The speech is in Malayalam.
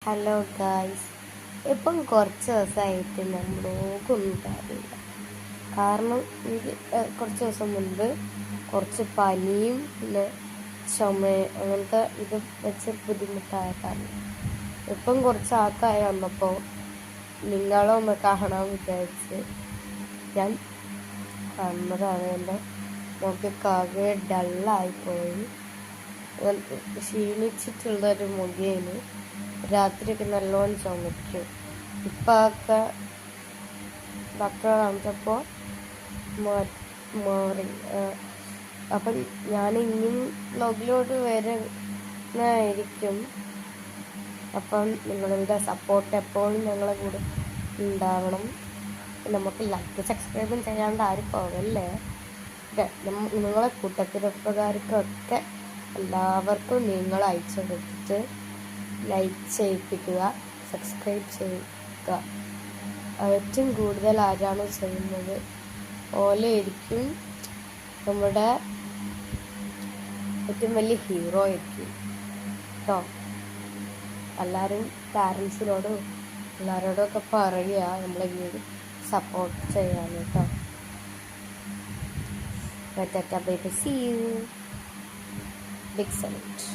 ഹലോ ഗായ്സ്, ഇപ്പം കുറച്ച് ദിവസമായിട്ട് ഞാൻ ബ്ലോഗൊന്നും ഇടാറില്ല. കാരണം എനിക്ക് കുറച്ച് ദിവസം മുൻപ് കുറച്ച് പനിയും പിന്നെ ചുമ അങ്ങനത്തെ ഇത് വെച്ച് ബുദ്ധിമുട്ടായ കാരണം ഇപ്പം കുറച്ച് ആൾക്കായി വന്നപ്പോൾ നിങ്ങളൊന്ന് കാണാൻ വിചാരിച്ച് ഞാൻ വന്നതാണ്. എൻ്റെ മുഖക്കാകെ ഡള്ളായിപ്പോയി, ക്ഷീണിച്ചിട്ടുള്ളൊരു മുഖേന് രാത്രിയൊക്കെ നല്ലോണം ചുമയ്ക്കും. ഇപ്പം ഒക്കെ ഡോക്ടറെ കാണിച്ചപ്പോൾ മാറി. അപ്പം ഞാൻ ഇനിയും വ്ലോഗിലോട്ട് വരുന്നതായിരിക്കും. അപ്പം നിങ്ങളുടെ സപ്പോർട്ട് എപ്പോഴും ഞങ്ങളെ കൂടെ ഉണ്ടാവണം. നമുക്ക് ലൈക്ക് സബ്സ്ക്രൈബും ചെയ്യാണ്ട് ആരും പോകല്ലേ. നിങ്ങളെ കൂട്ടത്തിലൊപ്പകാർക്കൊക്കെ എല്ലാവർക്കും നിങ്ങൾ അയച്ചു കൊടുത്തിട്ട് ലൈക്ക് ചെയ്യിപ്പിക്കുക, സബ്സ്ക്രൈബ് ചെയ്യുക. ഏറ്റവും കൂടുതൽ ആരാണ് ചെയ്യുന്നത് ഓലായിരിക്കും നമ്മുടെ ഏറ്റവും വലിയ ഹീറോ ആയിരിക്കും കേട്ടോ. എല്ലാവരും പാരൻസിനോടും എല്ലാവരോടും ഒക്കെ പറയുക നമ്മളെ വീട് സപ്പോർട്ട് ചെയ്യാൻ കേട്ടോ. Bye, see you. Big salute.